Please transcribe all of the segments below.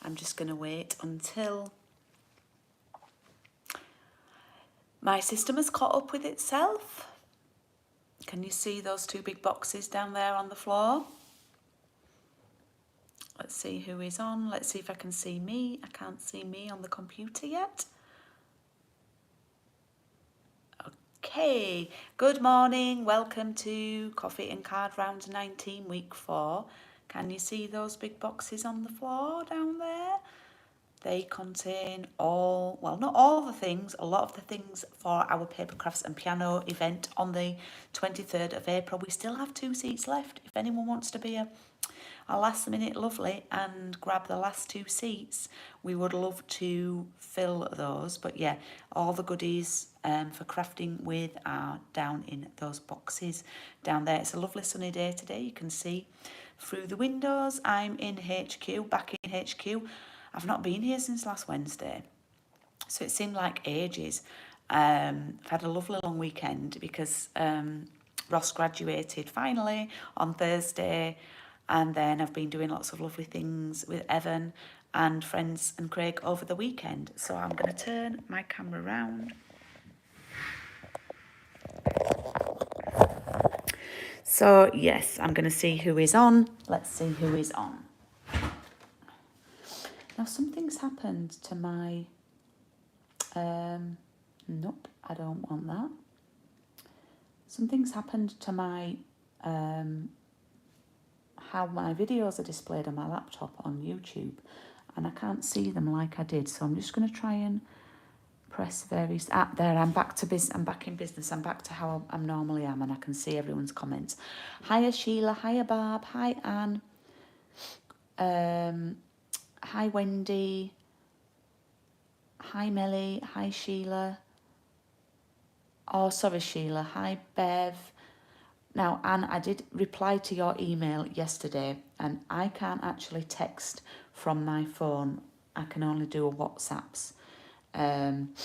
I'm just going to wait until my system has caught up with itself. Can you see those two big boxes down there on the floor? Let's see who is on. Let's see if I can see me. I can't see me on the computer yet. Okay, good morning. Welcome to Coffee and Card Round 19, week 4. Can you see those big boxes on the floor down there? They contain all, well, not all the things, a lot of the things for our paper crafts and piano event on the 23rd of April. We still have 2 seats left. If anyone wants to be a last minute lovely and grab the last 2 seats, we would love to fill those. But yeah, all the goodies for crafting with are down in those boxes down there. It's a lovely sunny day today. You can see through the windows. I'm in HQ, back in HQ. I've not been here since last Wednesday, so it seemed like ages. I've had a lovely long weekend because Ross graduated finally on Thursday, and then I've been doing lots of lovely things with Evan and friends and Craig over the weekend. So I'm going to turn my camera around. So yes, I'm going to see who is on. Let's see who is on. Now something's happened to my, nope, I don't want that. Something's happened to my, how my videos are displayed on my laptop on YouTube, and I can't see them like I did. So I'm just going to try and press various, there, I'm back to business, I'm back in business, I'm back to how I normally am, and I can see everyone's comments. Hiya Sheila, hiya Barb, hi Anne. Hi Wendy, hi Melly, hi Sheila. Oh, sorry Sheila, hi Bev. Now Anne, I did reply to your email yesterday, and I can't actually text from my phone. I can only do a WhatsApps. And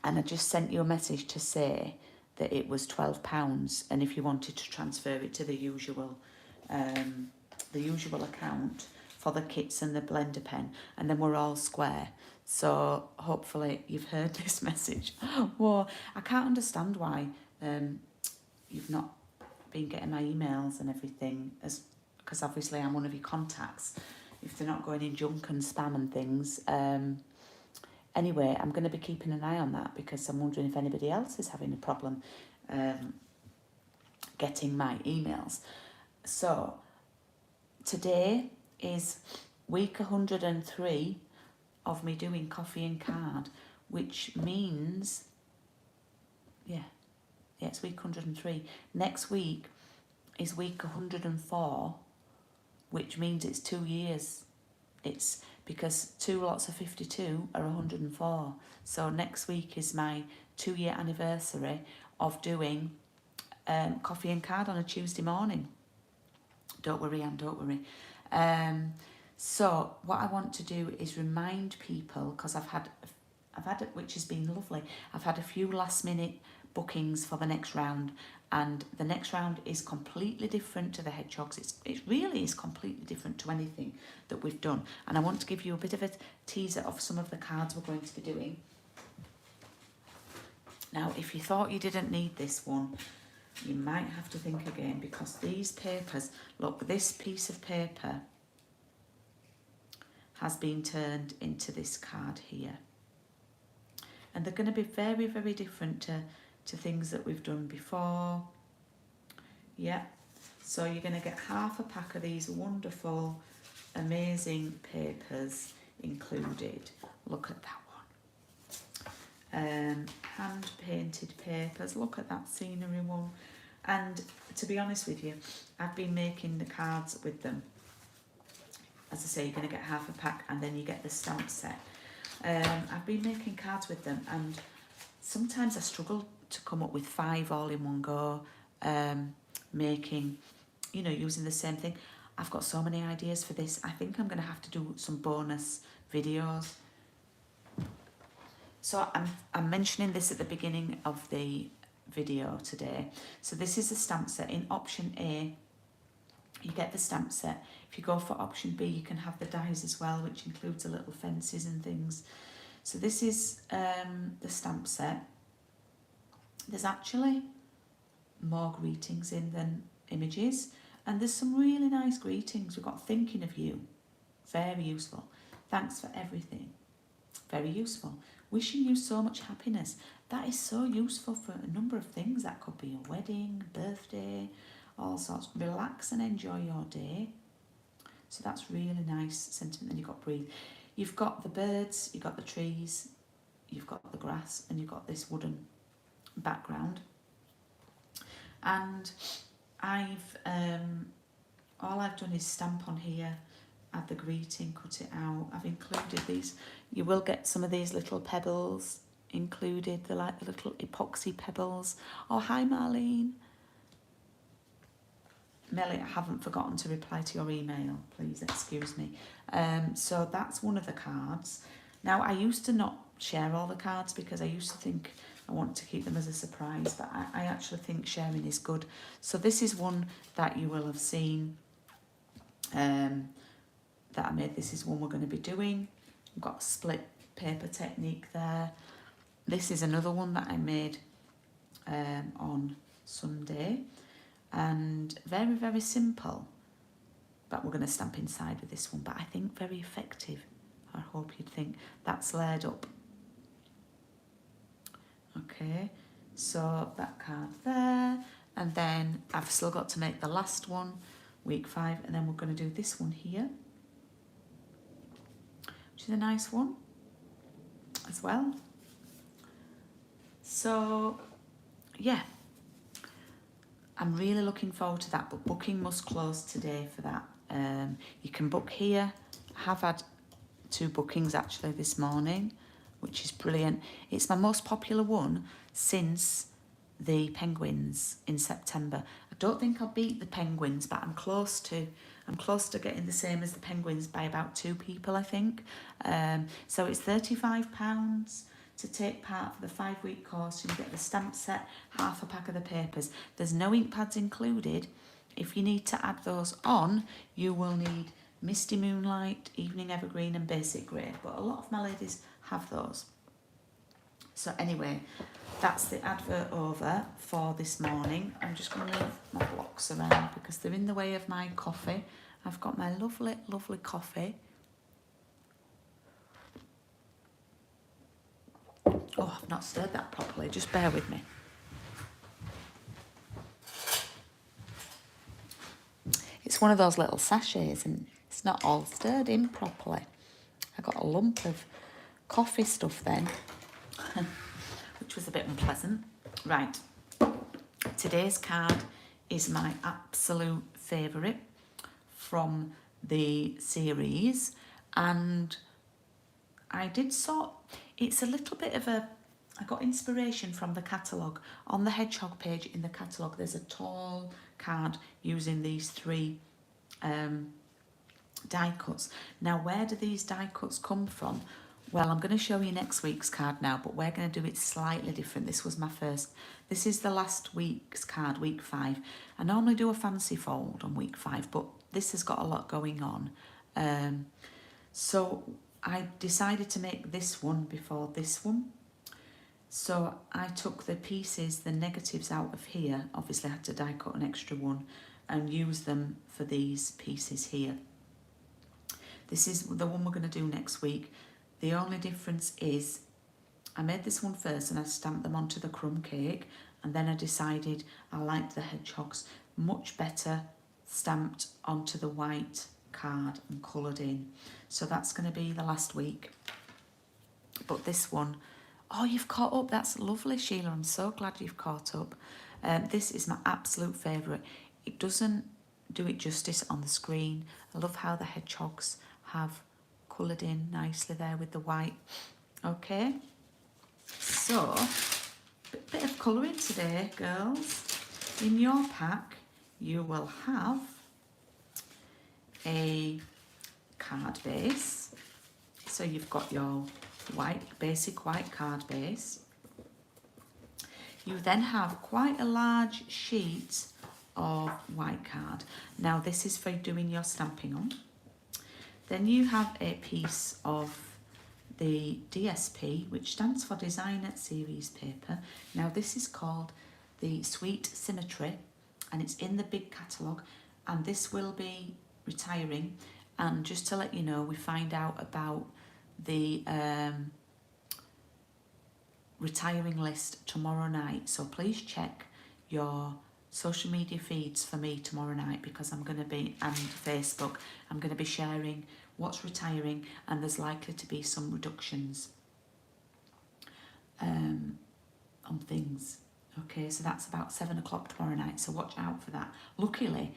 I just sent you a message to say that it was £12, and if you wanted to transfer it to the usual account for the kits and the blender pen, and then we're all square. So hopefully you've heard this message. Whoa, I can't understand why you've not been getting my emails and everything, because obviously I'm one of your contacts. If they're not going in junk and spam and things. Anyway, I'm going to be keeping an eye on that, because I'm wondering if anybody else is having a problem getting my emails. So today is week 103 of me doing Coffee and Card, which means, yeah, it's week 103. Next week is week 104, which means it's 2 years. It's because 2 lots of 52 are 104. So next week is my 2-year anniversary of doing Coffee and Card on a Tuesday morning. Don't worry, Anne, don't worry. So what I want to do is remind people, because I've had, which has been lovely, I've had a few last minute bookings for the next round, and the next round is completely different to the hedgehogs. It really is completely different to anything that we've done, and I want to give you a bit of a teaser of some of the cards we're going to be doing. Now, if you thought you didn't need this one, you might have to think again, because these papers, look, this piece of paper has been turned into this card here, and they're going to be very, very different to things that we've done before. Yeah, so you're going to get half a pack of these wonderful, amazing papers included. Look at that one. Hand painted papers. Look at that scenery one. And to be honest with you, I've been making the cards with them. As I say, you're going to get half a pack, and then you get the stamp set. I've been making cards with them, and sometimes I struggle to come up with 5 all in one go, making, you know, using the same thing. I've got so many ideas for this. I think I'm going to have to do some bonus videos. So I'm mentioning this at the beginning of the video today. So this is the stamp set. In option A, you get the stamp set. If you go for option B, you can have the dies as well, which includes the little fences and things. So this is the stamp set. There's actually more greetings in than images, and there's some really nice greetings. We've got thinking of you, very useful. Thanks for everything, very useful. Wishing you so much happiness. That is so useful for a number of things. That could be a wedding, birthday, all sorts. Relax and enjoy your day. So that's really nice sentiment. Then you've got breathe. You've got the birds, you've got the trees, you've got the grass, and you've got this wooden background. And all I've done is stamp on here, add the greeting, cut it out. I've included these. You will get some of these little pebbles included. They're like the little epoxy pebbles. Oh, hi Marlene. Melly, I haven't forgotten to reply to your email. Please excuse me. So that's one of the cards. Now, I used to not share all the cards because I used to think I want to keep them as a surprise, but I actually think sharing is good. So this is one that you will have seen that I made. This is one we're going to be doing. I've got a split paper technique there. This is another one that I made on Sunday, and very, very simple, but we're going to stamp inside with this one, but I think very effective. I hope you'd think. That's layered up. Okay, so that card there, and then I've still got to make the last one, week 5, and then we're going to do this one here, which is a nice one as well. So yeah, I'm really looking forward to that, but booking must close today for that. You can book here. I have had 2 bookings actually this morning, which is brilliant. It's my most popular one since the penguins in September. I don't think I'll beat the penguins, but I'm close to getting the same as the penguins by about 2 people, I think. So it's £35 to take part for the 5-week course. You get the stamp set, half a pack of the papers. There's no ink pads included. If you need to add those on, you will need Misty Moonlight, Evening Evergreen and Basic Grey, but a lot of my ladies have those. So anyway, that's the advert over for this morning. I'm just going to leave my blocks around because they're in the way of my coffee. I've got my lovely, lovely coffee. Oh, I've not stirred that properly, just bear with me. It's one of those little sachets and it's not all stirred in properly. I got a lump of coffee stuff then, which was a bit unpleasant. Right, today's card is my absolute favourite from the series, and I did it's a little bit of a, I got inspiration from the catalogue. On the hedgehog page in the catalogue, there's a tall card using these 3 die cuts. Now, where do these die cuts come from? Well, I'm going to show you next week's card now, but we're going to do it slightly different. This was my first. This is the last week's card, week 5. I normally do a fancy fold on week 5, but this has got a lot going on. So I decided to make this one before this one. So I took the pieces, the negatives out of here. Obviously I had to die cut an extra one and use them for these pieces here. This is the one we're going to do next week. The only difference is I made this one first and I stamped them onto the crumb cake, and then I decided I liked the hedgehogs much better stamped onto the white card and coloured in. So that's going to be the last week. But this one, oh, you've caught up. That's lovely, Sheila. I'm so glad you've caught up. This is my absolute favourite. It doesn't do it justice on the screen. I love how the hedgehogs have coloured in nicely there with the white. Okay, so bit of colouring today, girls. In your pack, you will have a card base. So you've got your white, basic white card base. You then have quite a large sheet of white card. Now this is for doing your stamping on. Then you have a piece of the DSP, which stands for Designer Series paper. Now this is called the Sweet Symmetry, and it's in the big catalogue, and this will be retiring. And just to let you know, we find out about the retiring list tomorrow night, so please check your social media feeds for me tomorrow night, because I'm going to be, and Facebook, I'm going to be sharing what's retiring, and there's likely to be some reductions on things. Okay, so that's about 7 o'clock tomorrow night, so watch out for that. Luckily,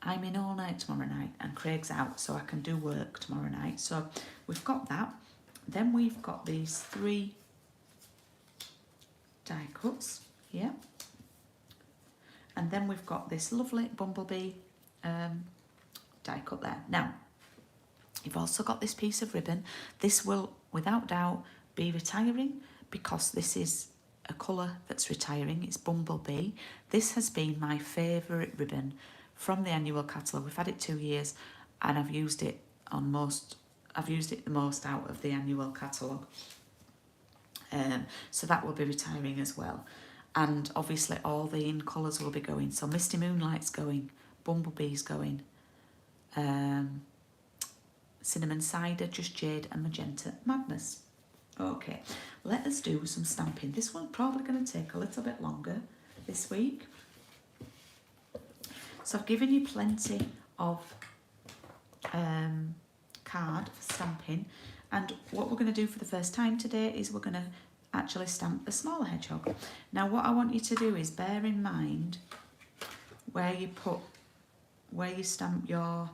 I'm in all night tomorrow night and Craig's out, so I can do work tomorrow night. So we've got that. Then we've got these 3 die cuts here. And then we've got this lovely bumblebee die cut there. Now, you've also got this piece of ribbon. This will, without doubt, be retiring, because this is a colour that's retiring. It's bumblebee. This has been my favourite ribbon from the annual catalogue. We've had it 2 years, and I've used it on most. I've used it the most out of the annual catalogue. So that will be retiring as well. And obviously all the in colours will be going. So Misty Moonlight's going, Bumblebee's going, Cinnamon Cider, Just Jade, and Magenta Madness. Okay, let us do some stamping. This one's probably going to take a little bit longer this week. So I've given you plenty of card for stamping, and what we're going to do for the first time today is we're going to actually stamp the smaller hedgehog. Now what I want you to do is bear in mind where you stamp your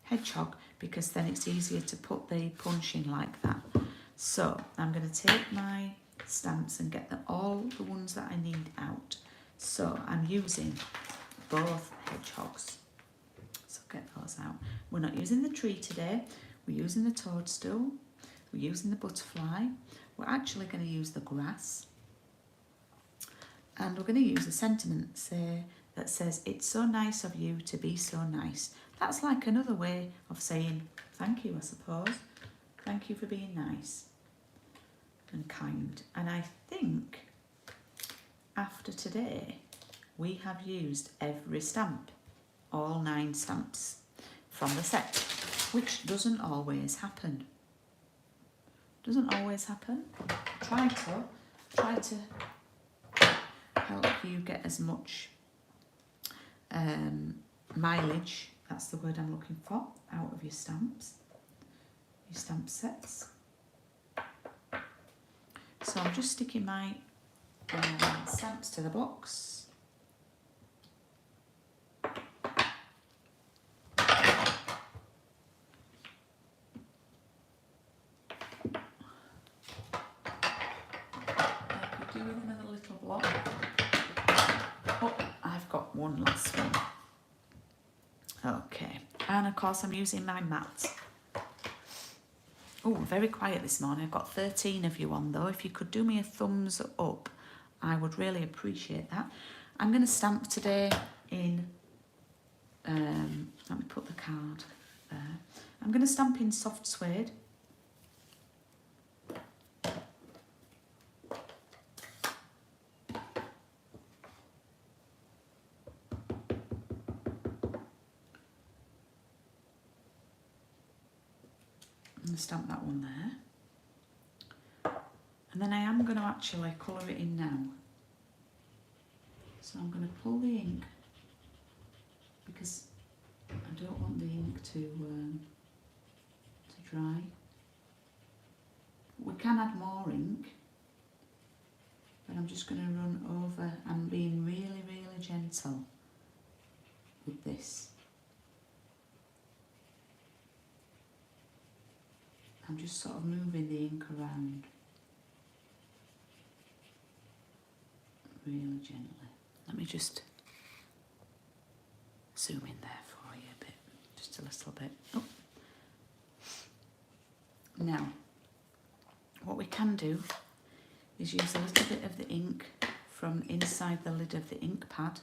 hedgehog, because then it's easier to put the punch in like that. So I'm going to take my stamps and get all the ones that I need out. So I'm using both hedgehogs. So get those out. We're not using the tree today. We're using the toadstool. We're using the butterfly. We're actually going to use the grass. And we're going to use a sentiment that says, "It's so nice of you to be so nice." That's like another way of saying thank you, I suppose. Thank you for being nice and kind. And I think after today, we have used every stamp, all 9 stamps from the set, which doesn't always happen. Doesn't always happen. Try to help you get as much mileage, that's the word I'm looking for, out of your stamps, your stamp sets. So I'm just sticking my stamps to the box. Do another little block. Oh, I've got one last one. Okay, and of course I'm using my mat. Oh, very quiet this morning. I've got 13 of you on though. If you could do me a thumbs up, I would really appreciate that. I'm going to stamp today in, let me put the card there. I'm going to stamp in soft suede. Stamp that one there, and then I am going to actually colour it in now. So I'm going to pull the ink, because I don't want the ink to dry. We can add more ink, but I'm just going to run over. I'm being really, really gentle with this. I'm just sort of moving the ink around really gently. Let me just zoom in there for you a bit, just a little bit. Oh. Now, what we can do is use a little bit of the ink from inside the lid of the ink pad.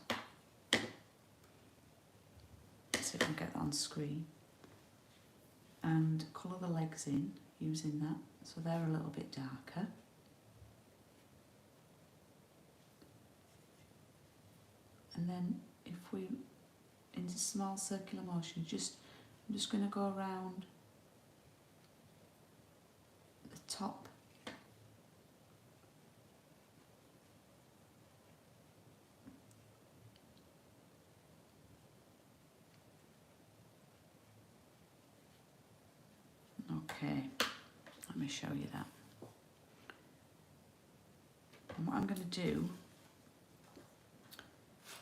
get that on screen, and colour the legs in using that, so they're a little bit darker. And then if we, in small circular motion, I'm just going to go around the top Okay, let me show you that. And what I'm going to do,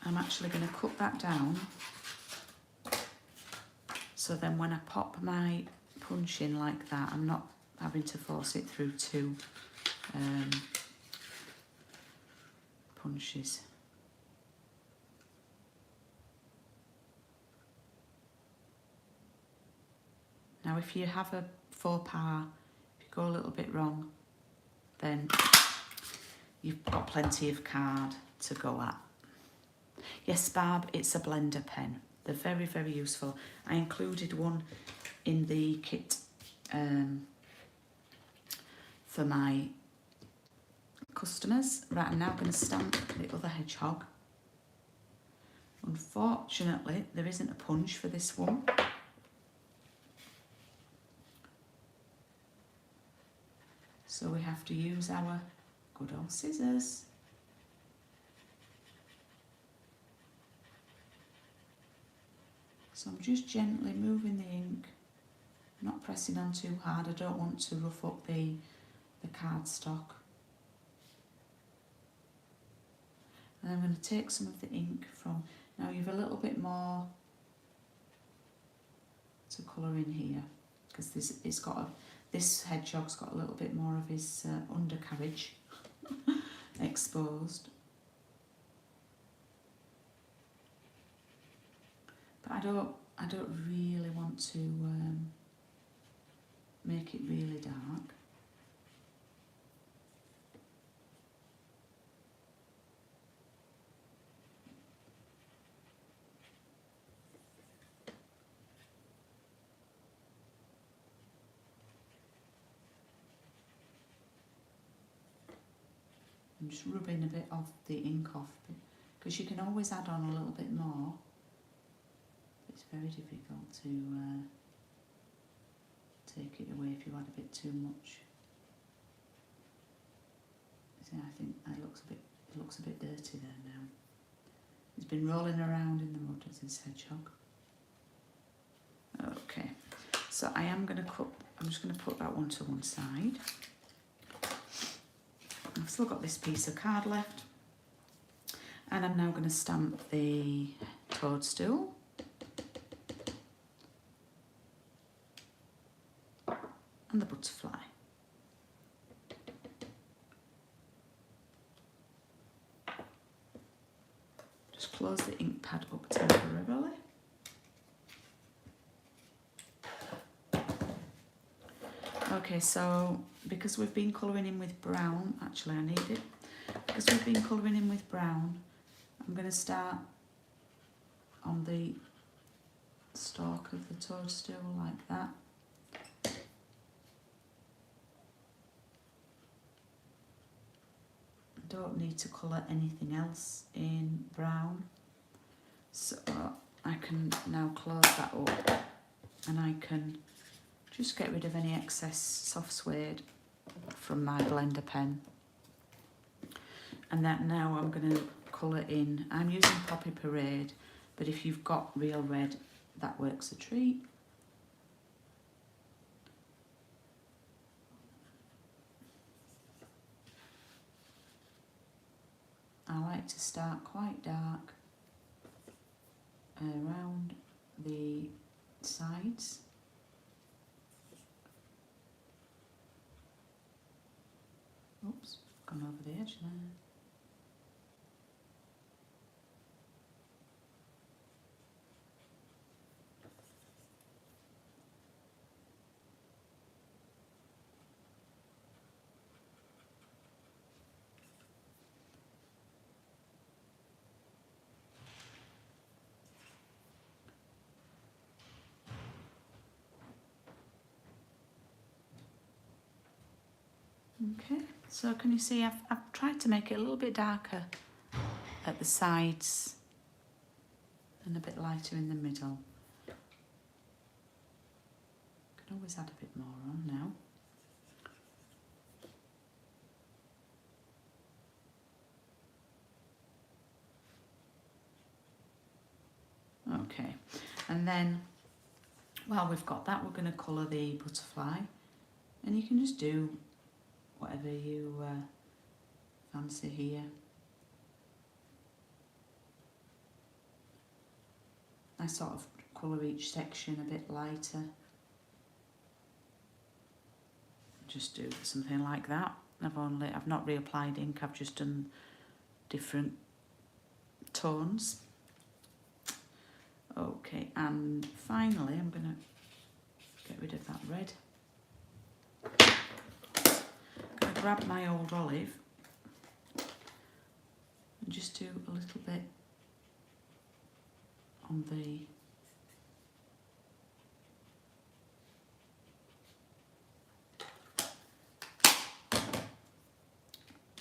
I'm actually going to cut that down, so then when I pop my punch in like that, I'm not having to force it through two punches. Now if you have a faux pas, if you go a little bit wrong, then you've got plenty of card to go at. Yes, Barb, it's a blender pen. They're very, very useful. I included one in the kit for my customers. Right, I'm now going to stamp the other hedgehog. Unfortunately, there isn't a punch for this one. So we have to use our good old scissors. So I'm just gently moving the ink, not pressing on too hard. I don't want to rough up the cardstock. And I'm going to take some of the ink from, now you've a little bit more to colour in here, because this hedgehog's got a little bit more of his undercarriage exposed. But I don't really want to make it really dark. I'm just rubbing a bit of the ink off, because you can always add on a little bit more. It's very difficult to take it away if you add a bit too much. See, I think it looks a bit dirty there now. He's been rolling around in the mud as his hedgehog. Okay, so I'm just going to put that one to one side. I've still got this piece of card left, and I'm now going to stamp the toadstool. And the butterfly. Just close the ink pad up temporarily. Okay, so because we've been colouring in with brown, actually I need it. Because we've been colouring in with brown, I'm going to start on the stalk of the toadstool like that. Don't need to colour anything else in brown, so I can now close that up, and I can just get rid of any excess soft suede from my blender pen. And that now I'm going to colour in. I'm using Poppy Parade, but if you've got real red, that works a treat. I like to start quite dark around the sides. Oops, gone over the edge there. Okay, so can you see I've tried to make it a little bit darker at the sides and a bit lighter in the middle. Can always add a bit more on now. Okay, and then while we've got that, we're going to colour the butterfly, and you can just do whatever you fancy here. I sort of colour each section a bit lighter. Just do something like that. I've not reapplied ink, I've just done different tones. Okay, and finally I'm going to get rid of that red. I'm going to grab my old olive and just do a little bit on the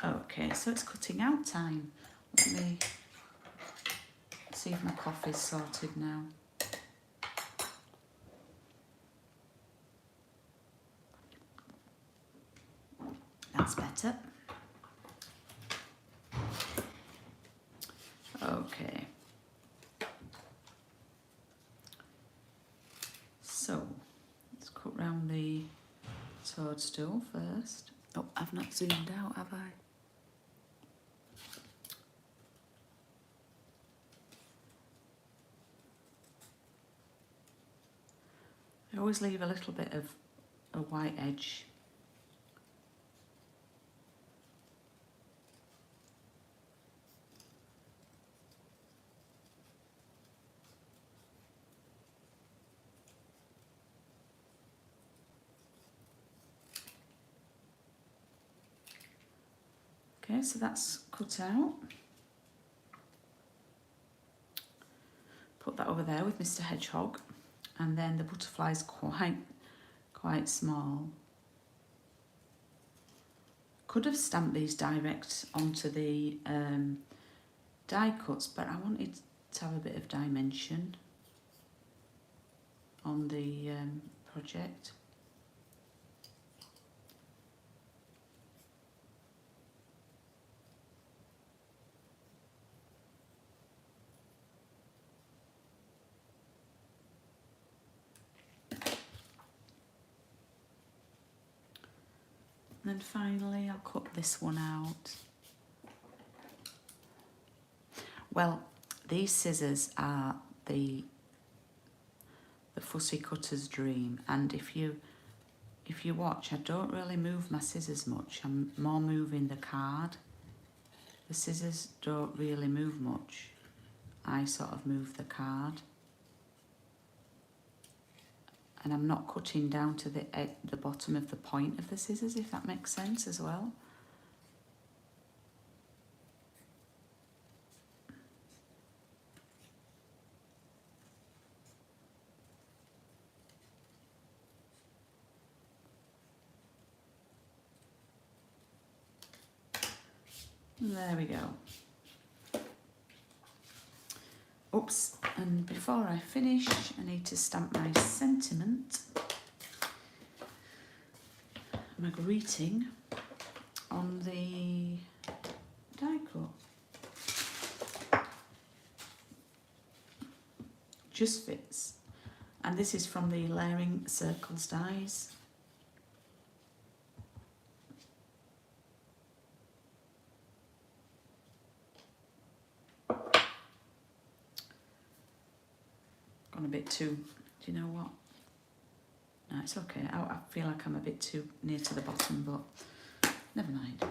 okay, so it's cutting out time. Let me see if my coffee's sorted now. That's better. Okay. So, let's cut round the toadstool first. Oh, I've not zoomed out, have I? I always leave a little bit of a white edge. Okay, so that's cut out. Put that over there with Mr. Hedgehog, and then the butterfly's quite small. Could have stamped these direct onto the die cuts, but I wanted to have a bit of dimension on the project. And then finally I'll cut this one out. Well, these scissors are the fussy cutter's dream, and if you watch, I don't really move my scissors much. I'm more moving the card. The scissors don't really move much. I sort of move the card. And I'm not cutting down to the bottom of the point of the scissors, if that makes sense as well. There we go. Oops, and before I finish, I need to stamp my sentiment, my greeting, on the die cut. Just fits. And this is from the Layering Circles dies. A bit too, do you know what? No, it's okay. I feel like I'm a bit too near to the bottom, but never mind.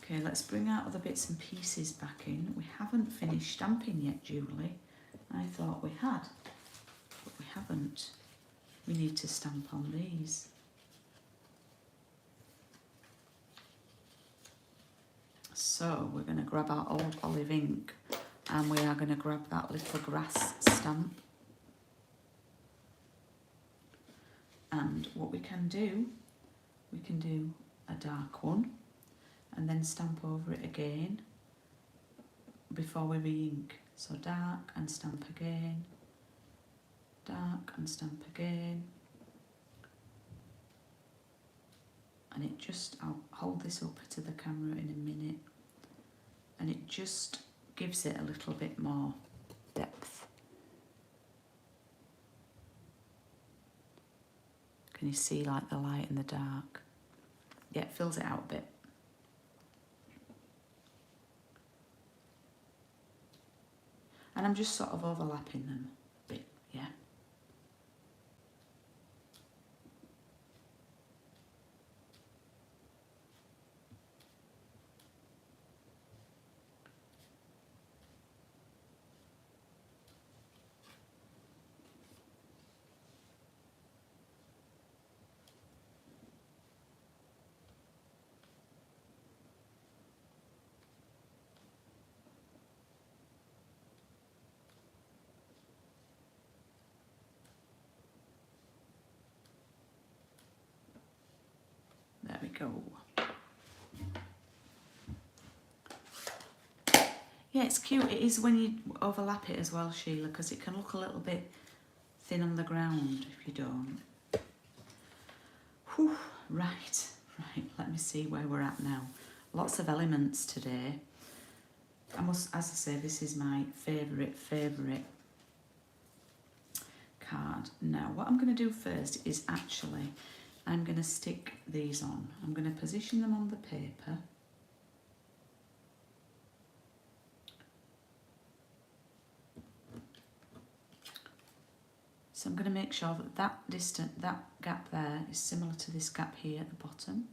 Okay, let's bring our other bits and pieces back in. We haven't finished stamping yet, Julie. I thought we had, but we haven't. We need to stamp on these. So we're going to grab our old olive ink, and we are going to grab that little grass stamp. And what we can do a dark one and then stamp over it again before we re-ink. So dark and stamp again, dark and stamp again. And it just, I'll hold this up to the camera in a minute, and it just gives it a little bit more depth. Can you see like the light and the dark? Yeah, it fills it out a bit. And I'm just sort of overlapping them a bit, yeah. There we go. Yeah, it's cute. It is when you overlap it as well, Sheila, because it can look a little bit thin on the ground if you don't. Whew, right, let me see where we're at now. Lots of elements today. I must, as I say, this is my favourite card. Now, what I'm going to do first is actually, I'm going to stick these on. I'm going to position them on the paper. So I'm going to make sure that that gap there is similar to this gap here at the bottom.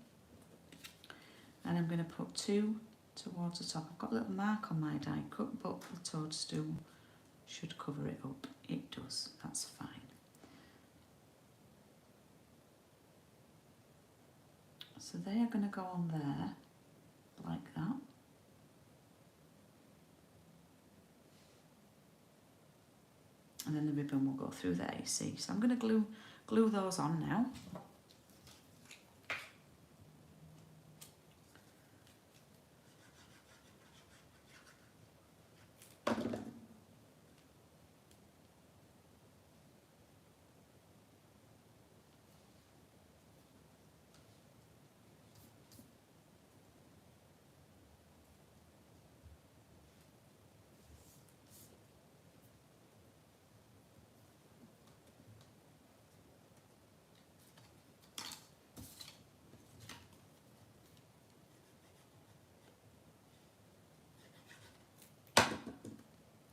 And I'm going to put 2 towards the top. I've got a little mark on my die cut, but the toadstool should cover it up. It does, that's fine. So they are going to go on there, like that. And then the ribbon will go through there, you see. So I'm going to glue those on now.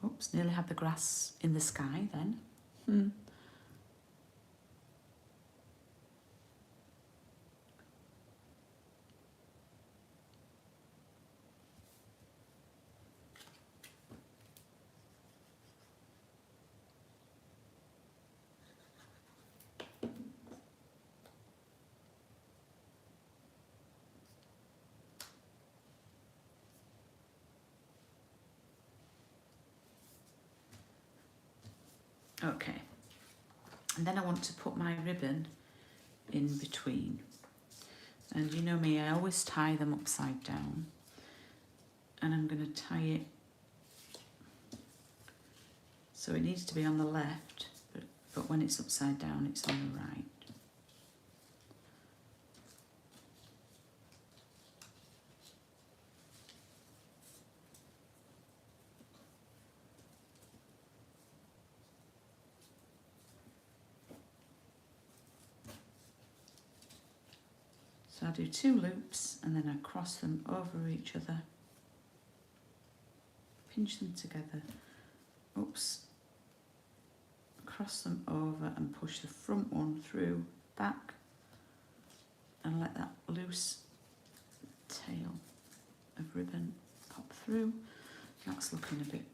Oops, nearly had the grass in the sky then. Okay, and then I want to put my ribbon in between. And you know me, I always tie them upside down. And I'm going to tie it so it needs to be on the left, but when it's upside down, it's on the right. So I do 2 loops and then I cross them over each other, pinch them together, oops, cross them over and push the front one through, back, and let that loose tail of ribbon pop through. That's looking a bit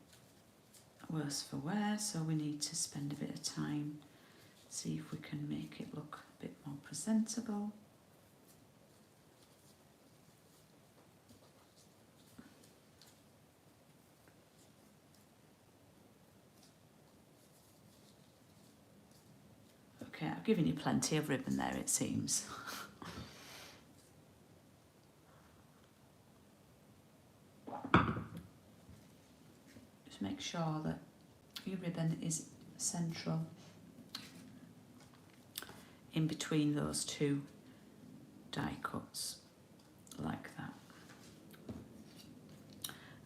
worse for wear, so we need to spend a bit of time, see if we can make it look a bit more presentable. Okay, I've given you plenty of ribbon there, it seems. Just make sure that your ribbon is central in between those two die cuts, like that.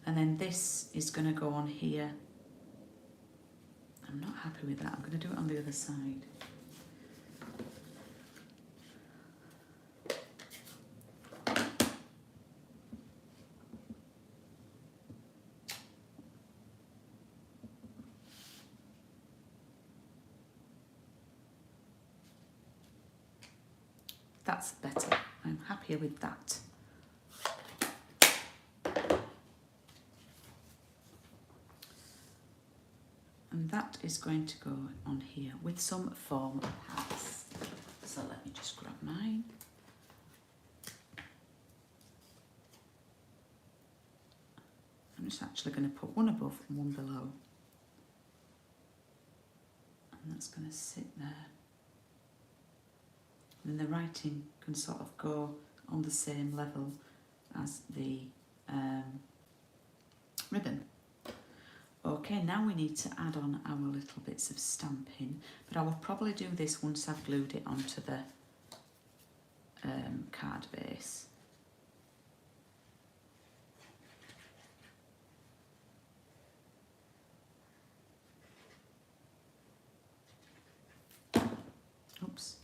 And then this is going to go on here. I'm not happy with that. I'm going to do it on the other side. That's better. I'm happier with that. And that is going to go on here with some foam pads. So let me just grab mine. I'm just actually going to put one above and one below. And that's going to sit there. And then the writing can sort of go on the same level as the ribbon. Okay, now we need to add on our little bits of stamping, but I will probably do this once I've glued it onto the card base. Oops.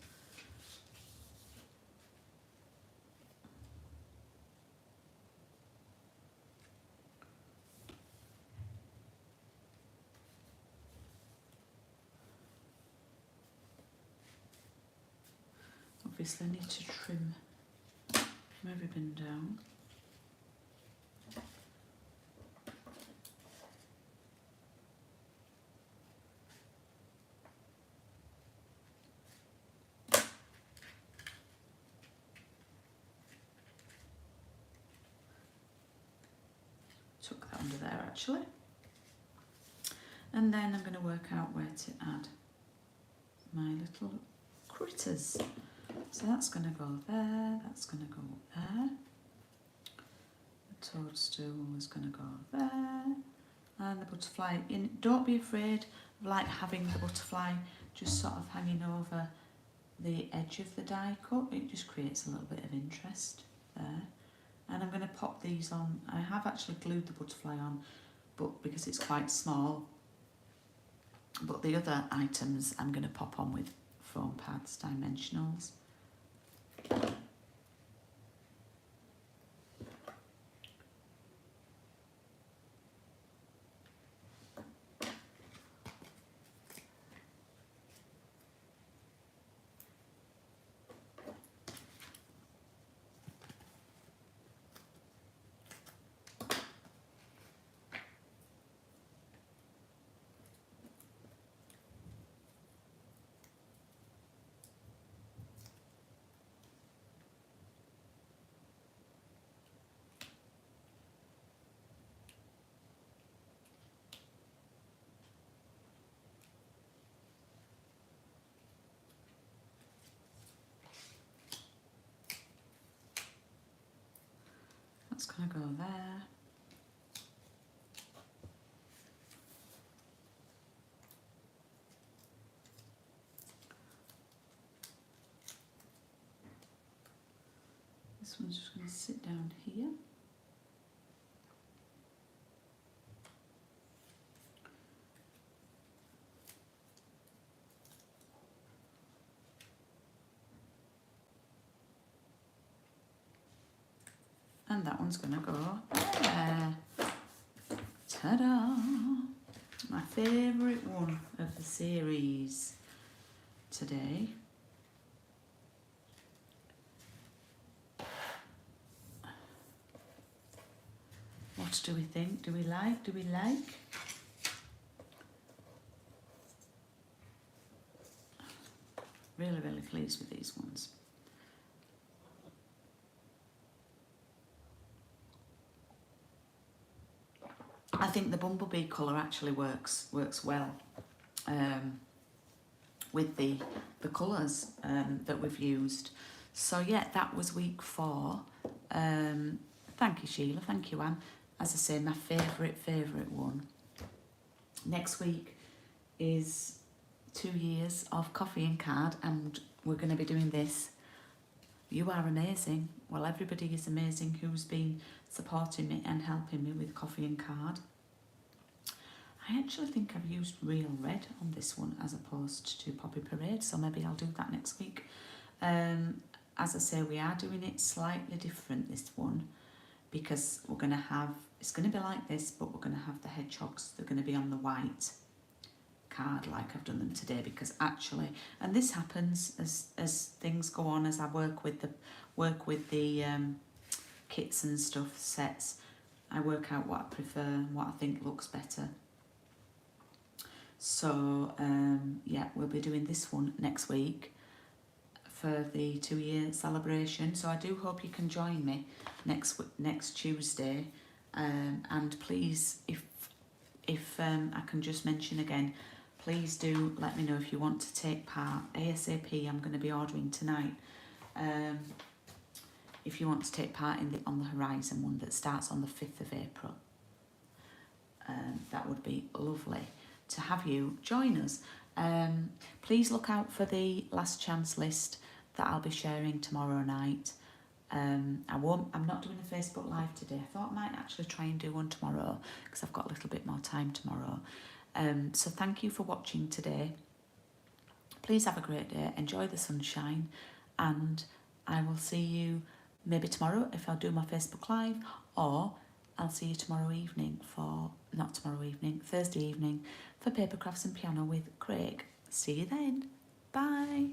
Obviously I need to trim my ribbon down. Tuck that under there actually. And then I'm going to work out where to add my little critters. So that's going to go there, that's going to go there. The toadstool is going to go there. And the butterfly, don't be afraid of like having the butterfly just sort of hanging over the edge of the die cut. It just creates a little bit of interest there. And I'm going to pop these on. I have actually glued the butterfly on, but because it's quite small. But the other items I'm going to pop on with foam pads, dimensionals. That's going to go there. This one's just going to sit down here. And that one's going to go there. Ta-da! My favourite one of the series today. What do we think? Do we like? Do we like? Really, really pleased with these ones. I think the bumblebee colour actually works well with the colours that we've used. So yeah, that was week 4. Thank you, Sheila. Thank you, Anne. As I say, my favourite one. Next week is 2 years of coffee and card, and we're going to be doing this. You are amazing. Well, everybody is amazing who's been supporting me and helping me with coffee and card. I actually think I've used Real Red on this one as opposed to Poppy Parade, so maybe I'll do that next week. As I say, we are doing it slightly different, this one, because we're going to have, it's going to be like this, but we're going to have the hedgehogs. They're going to be on the white card like I've done them today, because actually, and this happens as things go on, as I work with the kits and stuff, sets, I work out what I prefer and what I think looks better. So yeah, we'll be doing this one next week for the 2-year celebration. So I do hope you can join me next Tuesday. And please, if I can just mention again, please do let me know if you want to take part ASAP. I'm going to be ordering tonight. If you want to take part in the On the Horizon one that starts on the 5th of April, that would be lovely to have you join us. Please look out for the last chance list that I'll be sharing tomorrow night. I'm not doing a Facebook Live today. I thought I might actually try and do one tomorrow because I've got a little bit more time tomorrow. So thank you for watching today. Please have a great day. Enjoy the sunshine, and I will see you maybe tomorrow if I'll do my Facebook Live, or I'll see you tomorrow evening Thursday evening for Paper Crafts and Piano with Craig. See you then. Bye.